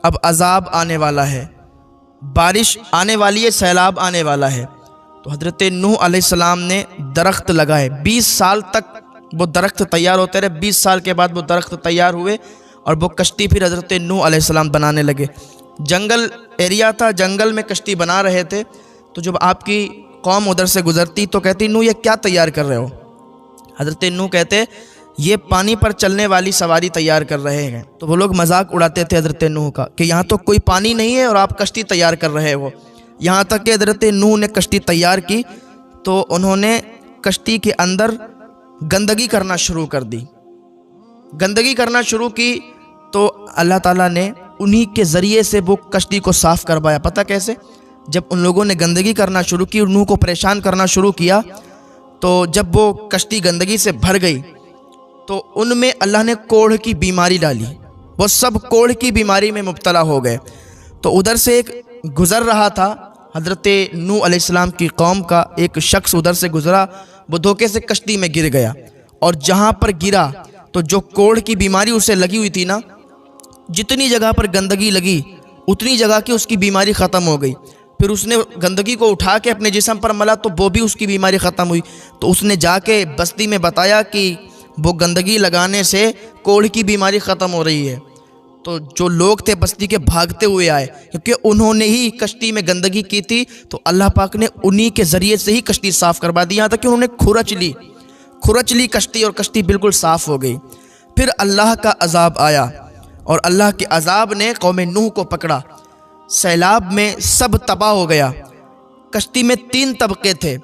अब अजाब आने वाला है, बारिश आने वाली है, सैलाब आने वाला है। तो हज़रत नूह अलैहिस्सलाम ने दरख्त लगाए। 20 साल तक वो दरख्त तैयार होते रहे। 20 साल के बाद वो दरख्त तैयार हुए और वो कश्ती फिर हज़रत नूह अलैहिस्सलाम बनाने लगे। जंगल एरिया था, जंगल में कश्ती बना रहे थे। तो जब आपकी कौम उधर से गुज़रती तो कहती, नूह ये क्या तैयार कर रहे हो? हज़रत नूह कहते, ये पानी पर चलने वाली सवारी तैयार कर रहे हैं। तो वो लोग मजाक उड़ाते थे हज़रत नूह का कि यहाँ तो कोई पानी नहीं है और आप कश्ती तैयार कर रहे हो। यहाँ तक कि हज़रत नूह ने कश्ती तैयार की तो उन्होंने कश्ती के अंदर गंदगी करना शुरू कर दी। गंदगी करना शुरू की तो अल्लाह ताला ने उन्हीं के ज़रिए से वो कश्ती को साफ़ करवाया। पता कैसे? जब उन लोगों ने गंदगी करना शुरू की, नूह को परेशान करना शुरू किया, तो जब वो कश्ती गंदगी से भर गई तो उनमें अल्लाह ने कोढ़ की बीमारी डाली। वो सब कोढ़ की बीमारी में मुब्तला हो गए। तो उधर से एक गुज़र रहा था, हज़रत नूह अलैहिस्सलाम की कौम का एक शख्स उधर से गुज़रा। वो धोखे से कश्ती में गिर गया और जहाँ पर गिरा तो जो कोढ़ की बीमारी उसे लगी हुई थी ना, जितनी जगह पर गंदगी लगी उतनी जगह की उसकी बीमारी ख़त्म हो गई। फिर उसने गंदगी को उठा के अपने जिस्म पर मला तो वो भी उसकी बीमारी ख़त्म हुई। तो उसने जाके बस्ती में बताया कि वो गंदगी लगाने से कोढ़ की बीमारी ख़त्म हो रही है। तो जो लोग थे बस्ती के भागते हुए आए, क्योंकि उन्होंने ही कश्ती में गंदगी की थी। तो अल्लाह पाक ने उन्हीं के ज़रिए से ही कश्ती साफ़ करवा दी। यहाँ तक कि उन्होंने खुरच ली कश्ती और कश्ती बिल्कुल साफ़ हो गई। फिर अल्लाह का अजाब आया और अल्लाह के अजाब ने कौम नूह को पकड़ा। सैलाब में सब तबाह हो गया। कश्ती में 3 तबके थे,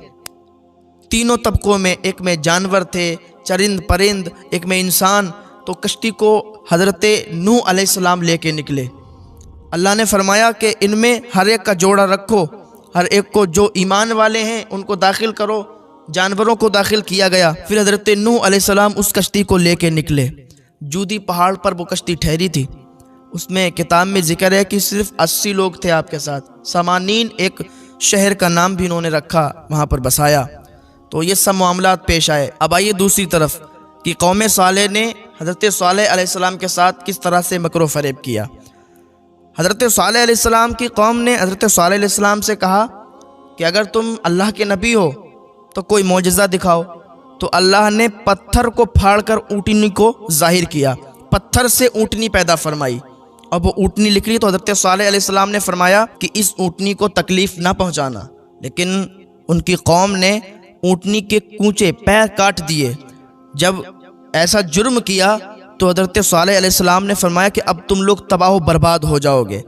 तीनों तबकों में, एक में जानवर थे, चरिंद परिंद, एक में इंसान। तो कश्ती को हज़रत नूह अलैहिस्सलाम लेके निकले। अल्लाह ने फरमाया कि इनमें हर एक का जोड़ा रखो, हर एक को जो ईमान वाले हैं उनको दाखिल करो। जानवरों को दाखिल किया गया। फिर हज़रत नूह अलैहिस्सलाम उस कश्ती को लेके निकले। जूदी पहाड़ पर वो कश्ती ठहरी थी। उसमें किताब में जिक्र है कि सिर्फ 80 लोग थे आपके साथ। समानीन एक शहर का नाम भी इन्होंने रखा, वहाँ पर बसाया। तो ये सब मामलात पेश आए। अब आइए दूसरी तरफ कि कौम सालेह ने हज़रत सालेह अलैहिस्सलाम के साथ किस तरह से मकरो फ़रेब किया। हज़रत सालेह अलैहिस्सलाम की कौम ने हज़रत सालेह अलैहिस्सलाम से कहा कि अगर तुम अल्लाह के नबी हो तो कोई मौजज़ा दिखाओ। तो अल्लाह ने पत्थर को फाड़ कर ऊँटनी को ज़ाहिर किया, पत्थर से ऊँटनी पैदा फरमाई। अब वो ऊँटनी निकली तो हज़रत सालेह अलैहिस्सलाम ने फरमाया कि इस ऊँटनी को तकलीफ़ ना पहुँचाना। लेकिन उनकी कौम ने ऊँटनी के कूचे पैर काट दिए। जब ऐसा जुर्म किया तो हज़रत सालेह अलैहिस्सलाम ने फरमाया कि अब तुम लोग तबाह बर्बाद हो जाओगे।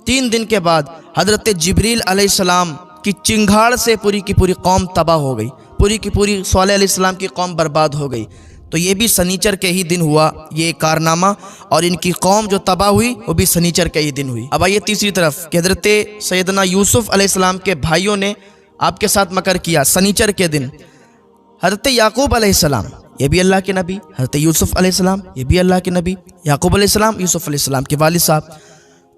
3 दिन के बाद हज़रत जिब्रील अलैहिस्सलाम की चिंगाड़ से पूरी की पूरी कौम तबाह हो गई, पूरी की पूरी सालेह अलैहिस्सलाम की कौम बर्बाद हो गई। तो ये भी सनीचर के ही दिन हुआ ये कारनामा, और इनकी कौम जो तबाह हुई वो भी सनीचर के ही दिन हुई। अब आइए तीसरी तरफ कि हज़रत सैयदना यूसुफ अलैहिस्सलाम के भाइयों ने आपके साथ मकर किया सनीचर के दिन। हज़रत याकूब अलैहिस्सलाम, ये भी अल्लाह के नबी, हज़रत यूसुफ अलैहिस्सलाम, ये भी अल्लाह के नबी, याकूब अलैहिस्सलाम यूसुफ अलैहिस्सलाम के वालिद साहब।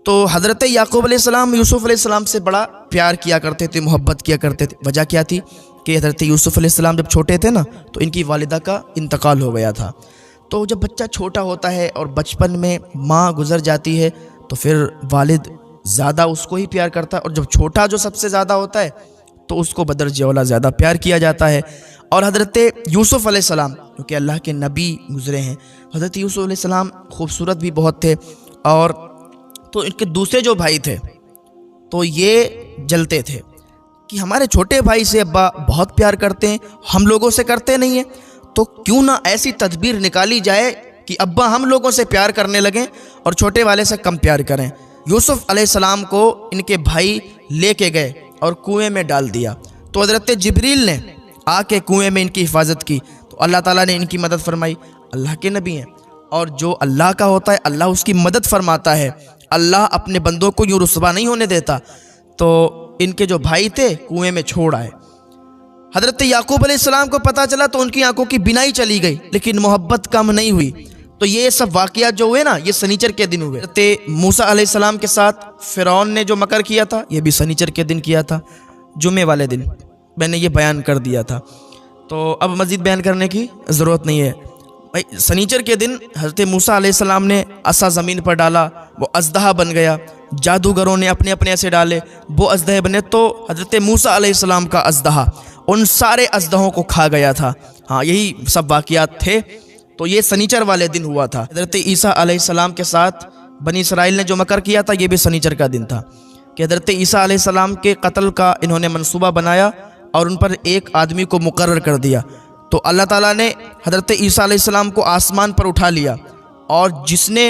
तो हज़रत याकूब अलैहिस्सलाम यूसुफ अलैहिस्सलाम से बड़ा प्यार किया करते थे, मोहब्बत किया करते थे। वजह क्या थी कि हज़रत यूसुफ अलैहिस्सलाम जब छोटे थे ना तो इनकी वालिदा का इंतकाल हो गया था। तो जब बच्चा छोटा होता है और बचपन में माँ गुज़र जाती है तो फिर वालिद ज़्यादा उसको ही प्यार करता है, और जब छोटा जो सबसे ज़्यादा होता है तो उसको बदरजे औला ज़्यादा प्यार किया जाता है। और हज़रत यूसुफ अलैहिस्सलाम क्योंकि अल्लाह के नबी गुज़रे हैं, हज़रत यूसुफ अलैहिस्सलाम खूबसूरत भी बहुत थे। और तो इनके दूसरे जो भाई थे तो ये जलते थे कि हमारे छोटे भाई से अब्बा बहुत प्यार करते हैं, हम लोगों से करते नहीं हैं, तो क्यों ना ऐसी तदबीर निकाली जाए कि अब्बा हम लोगों से प्यार करने लगें और छोटे वाले से कम प्यार करें। यूसुफ अलैहिस्सलाम को इनके भाई लेके गए और कुएं में डाल दिया। तो हज़रत जिब्रील ने आके कुएं में इनकी हिफाजत की। तो अल्लाह ताला ने इनकी मदद फरमाई। अल्लाह के नबी हैं और जो अल्लाह का होता है अल्लाह उसकी मदद फरमाता है। अल्लाह अपने बंदों को यूँ रुसवा नहीं होने देता। तो इनके जो भाई थे कुएं में छोड़ आए। हज़रत याकूब अलैहिस्सलाम को पता चला तो उनकी आंखों की बिनाई चली गई, लेकिन मोहब्बत कम नहीं हुई। तो ये सब वाक़यात जो हुए ना ये सनीचर के दिन हुए। हज़रत मूसा अलैहिस्सलाम के साथ फ़िरौन ने जो मकर किया था ये भी सनीचर के दिन किया था, जुमे वाले दिन मैंने ये बयान कर दिया था। तो अब मज़ीद बयान करने की ज़रूरत नहीं है। भाई सनीचर के दिन हज़रत मूसा अलैहिस्सलाम ने असा ज़मीन पर डाला, वो अज़दहा बन गया। जादूगरों ने अपने अपने ऐसे डाले, वो अज़दहे बने। तो हज़रत मूसा अलैहिस्सलाम का अज़दहा उन सारे अज़दहों को खा गया था। हाँ, यही सब वाक़ियात थे। तो ये सनीचर वाले दिन हुआ था। हज़रत ईसा अलैहिस्सलाम के साथ बनी इसराइल ने जो मकर किया था, ये भी सनीचर का दिन था कि हज़रत ईसा अलैहिस्सलाम के कत्ल का इन्होंने मंसूबा बनाया और उन पर एक आदमी को मुकर्रर कर दिया। तो अल्लाह ताला ने हज़रत ईसा अलैहिस्सलाम को आसमान पर उठा लिया और जिसने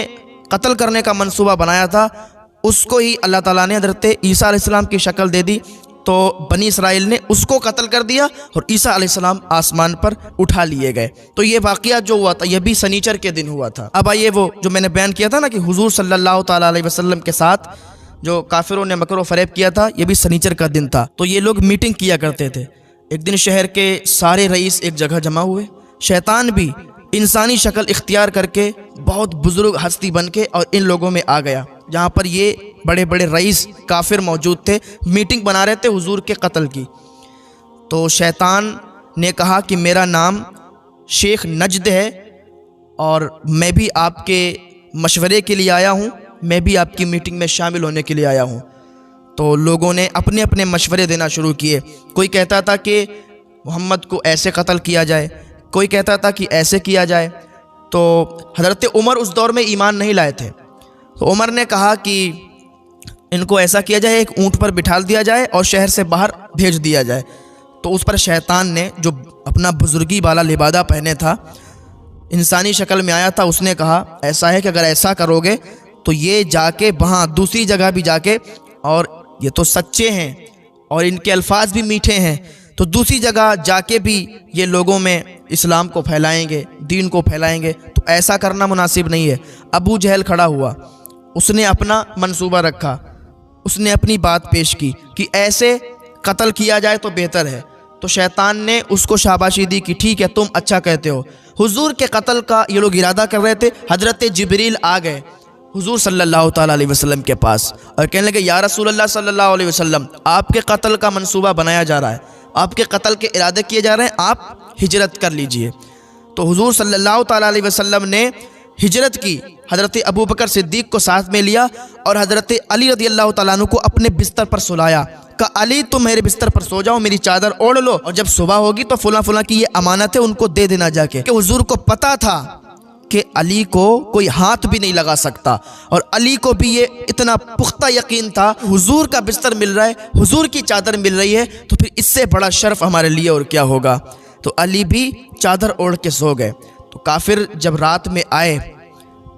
कत्ल करने का मंसूबा बनाया था उसको ही अल्लाह ताला ने हज़रत ईसा अलैहिस्सलाम की शक्ल दे दी। तो बनी इसराइल ने उसको कत्ल कर दिया और ईसा अलैहिस्सलाम आसमान पर उठा लिए गए। तो ये वाक़या जो हुआ था, यह भी सनीचर के दिन हुआ था। अब आइए, वो जो मैंने बयान किया था ना कि हुजूर सल्लल्लाहु ताला अलैहि वसल्लम के साथ जो काफिरों ने मकर व फरेब किया था, यह भी सनीचर का दिन था। तो ये लोग मीटिंग किया करते थे। एक दिन शहर के सारे रईस एक जगह जमा हुए। शैतान भी इंसानी शक्ल इख्तियार करके बहुत बुजुर्ग हस्ती बन के और इन लोगों में आ गया, जहाँ पर ये बड़े बड़े रईस काफिर मौजूद थे, मीटिंग बना रहे थे हुजूर के कत्ल की। तो शैतान ने कहा कि मेरा नाम शेख नजद है और मैं भी आपके मशवरे के लिए आया हूँ, मैं भी आपकी मीटिंग में शामिल होने के लिए आया हूँ। तो लोगों ने अपने अपने मशवरे देना शुरू किए। कोई कहता था कि मोहम्मद को ऐसे कत्ल किया जाए, कोई कहता था कि ऐसे किया जाए। तो हज़रत उमर उस दौर में ईमान नहीं लाए थे। तो उमर ने कहा कि इनको ऐसा किया जाए, एक ऊँट पर बिठा दिया जाए और शहर से बाहर भेज दिया जाए। तो उस पर शैतान ने, जो अपना बुजुर्गी वाला लिबादा पहने था, इंसानी शक्ल में आया था, उसने कहा ऐसा है कि अगर ऐसा करोगे तो ये जाके वहाँ दूसरी जगह भी जाके, और ये तो सच्चे हैं और इनके अल्फाज भी मीठे हैं, तो दूसरी जगह जाके भी ये लोगों में इस्लाम को फैलाएंगे, दीन को फैलाएंगे। तो ऐसा करना मुनासिब नहीं है। अबू जहल खड़ा हुआ, उसने अपना मंसूबा रखा, उसने अपनी बात पेश की कि ऐसे कत्ल किया जाए तो बेहतर है। तो शैतान ने उसको शाबाशी दी कि ठीक है, तुम अच्छा कहते हो। हुजूर के कत्ल का ये लोग इरादा कर रहे थे। हज़रत जिब्रील आ गए हुजूर सल्लल्लाहु ताला अलैहि वसल्लम के पास और कहने लगे, या रसूलल्लाह सल्लल्लाहु अलैहि वसल्लम, आपके कत्ल का मंसूबा बनाया जा रहा है, आपके कत्ल के इरादे किए जा रहे हैं, आप हिजरत कर लीजिए। तो हुजूर सल्लल्लाहु ताला अलैहि वसल्लम ने हिजरत की, हज़रत अबू बकर सिद्दीक़ को साथ में लिया और हज़रत अली रज़ियल्लाहु ताला अन्हु को अपने बिस्तर पर सुलाया। कहा, अली तुम मेरे बिस्तर पर सो जाओ, मेरी चादर ओढ़ लो और जब सुबह होगी तो फुला फुला की ये अमानत है, उनको दे देना जाके। कि हुजूर को पता था कि अली को कोई हाथ भी नहीं लगा सकता और अली को भी ये इतना पुख्ता यकीन था, हुजूर का बिस्तर मिल रहा है, हुजूर की चादर मिल रही है, तो फिर इससे बड़ा शर्फ हमारे लिए और क्या होगा। तो अली भी चादर ओढ़ के सो गए। तो काफिर जब रात में आए,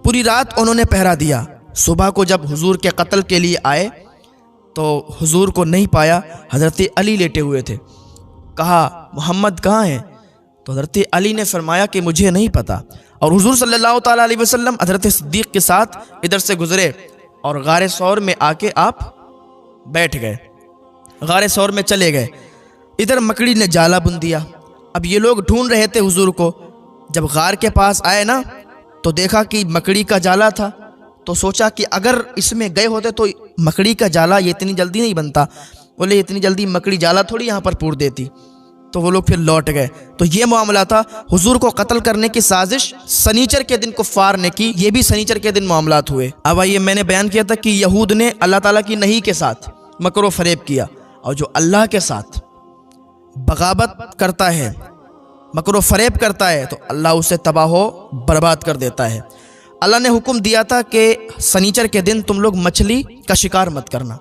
पूरी रात उन्होंने पहरा दिया। सुबह को जब हुजूर के कत्ल के लिए आए तो हुजूर को नहीं पाया, हज़रत अली लेटे हुए थे। कहा, मोहम्मद कहाँ हैं? तो हज़रत अली ने फरमाया कि मुझे नहीं पता। और हुजूर सल्लल्लाहु ताला अलैहि वसल्लम हज़रत सिद्दीक़ के साथ इधर से गुजरे और गारे सौर में आके आप बैठ गए, गारे सौर में चले गए। इधर मकड़ी ने जाला बुन दिया। अब ये लोग ढूंढ रहे थे हुजूर को। जब गार के पास आए ना तो देखा कि मकड़ी का जाला था। तो सोचा कि अगर इसमें गए होते तो मकड़ी का जाला ये इतनी जल्दी नहीं बनता। बोले इतनी जल्दी मकड़ी जाला थोड़ी यहाँ पर पूर देती। तो वो लोग फिर लौट गए। तो ये मामला था। हुजूर को कत्ल करने की साजिश सनीचर के दिन कुफ्फार ने की, ये भी सनीचर के दिन मामलात हुए। अब आइए, मैंने बयान किया था कि यहूद ने अल्लाह ताला की नहीं के साथ मकर व फरेब किया, और जो अल्लाह के साथ बगावत करता है, मकर व फरेब करता है, तो अल्लाह उसे तबाह बर्बाद कर देता है। अल्लाह ने हुक्म दिया था कि सनीचर के दिन तुम लोग मछली का शिकार मत करना।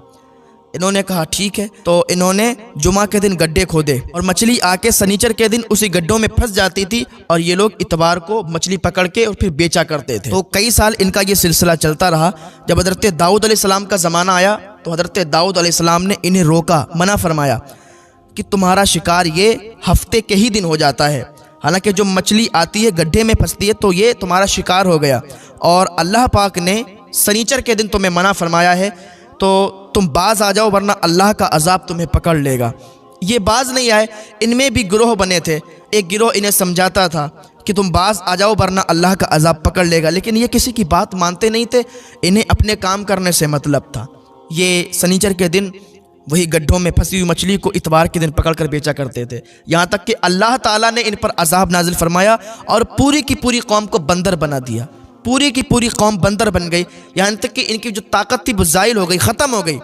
इन्होंने कहा ठीक है। तो इन्होंने जुमा के दिन गड्ढे खोदे और मछली आके सनीचर के दिन उसी गड्ढों में फंस जाती थी और ये लोग इतवार को मछली पकड़ के और फिर बेचा करते थे। तो कई साल इनका ये सिलसिला चलता रहा। जब हज़रत दाऊद अलैहिस्सलाम का ज़माना आया तो हज़रत दाऊद अलैहिस्सलाम ने इन्हें रोका, मना फरमाया कि तुम्हारा शिकार ये हफ्ते के ही दिन हो जाता है। हालांकि जो मछली आती है गड्ढे में फंसती है तो ये तुम्हारा शिकार हो गया, और अल्लाह पाक ने सनीचर के दिन तुम्हें मना फरमाया है, तो तुम बाज आ जाओ वरना अल्लाह का अजाब तुम्हें पकड़ लेगा। ये बाज नहीं आए, इनमें भी गिरोह बने थे। एक गिरोह इन्हें समझाता था कि तुम बाज आ जाओ वरना अल्लाह का अजाब पकड़ लेगा, लेकिन ये किसी की बात मानते नहीं थे। इन्हें अपने काम करने से मतलब था। ये सनीचर के दिन वही गड्ढों में फंसी हुई मछली को इतवार के दिन पकड़कर बेचा करते थे। यहाँ तक कि अल्लाह ताला ने इन पर अजाब नाजिल फरमाया और पूरी की पूरी कौम को बंदर बना दिया। पूरी की पूरी कौम बंदर बन गई। यहाँ तक कि इनकी जो ताकत थी वो ज़ाइल हो गई, ख़त्म हो गई।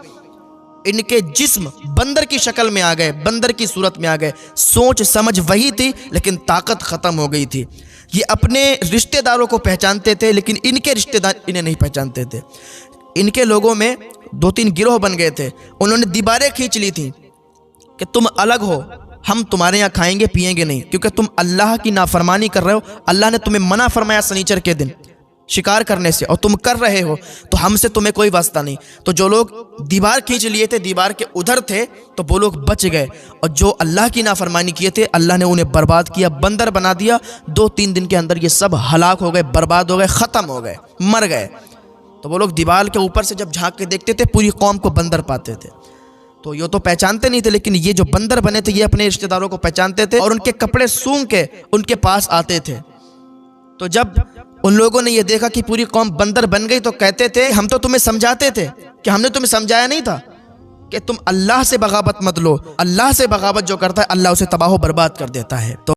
इनके जिस्म बंदर की शक्ल में आ गए, बंदर की सूरत में आ गए। सोच समझ वही थी लेकिन ताकत ख़त्म हो गई थी। ये अपने रिश्तेदारों को पहचानते थे लेकिन इनके रिश्तेदार इन्हें नहीं पहचानते थे। इनके लोगों में 2-3 गिरोह बन गए थे। उन्होंने दीवारें खींच ली थी कि तुम अलग हो, हम तुम्हारे यहाँ खाएंगे पिएंगे नहीं, क्योंकि तुम अल्लाह की नाफरमानी कर रहे हो। अल्लाह ने तुम्हें मना फरमाया सनीचर के दिन शिकार करने से और तुम कर रहे हो, तो हमसे तुम्हें कोई वास्ता नहीं। तो जो लोग दीवार खींच लिए थे, दीवार के उधर थे, तो वो लोग बच गए। और जो अल्लाह की नाफरमानी किए थे, अल्लाह ने उन्हें बर्बाद किया, बंदर बना दिया। 2-3 दिन के अंदर ये सब हलाक हो गए, बर्बाद हो गए, ख़त्म हो गए, मर गए। तो वो लोग दीवार के ऊपर से जब झांक के देखते थे, पूरी कौम को बंदर पाते थे। तो ये तो पहचानते नहीं थे, लेकिन ये जो बंदर बने थे ये अपने रिश्तेदारों को पहचानते थे और उनके कपड़े सूंघ के उनके पास आते थे। तो जब उन लोगों ने ये देखा कि पूरी कौम बंदर बन गई, तो कहते थे हम तो तुम्हें समझाते थे कि हमने तुम्हें समझाया नहीं था कि तुम अल्लाह से बगावत मत लो। अल्लाह से बगावत जो करता है अल्लाह उसे तबाह बर्बाद कर देता है। तो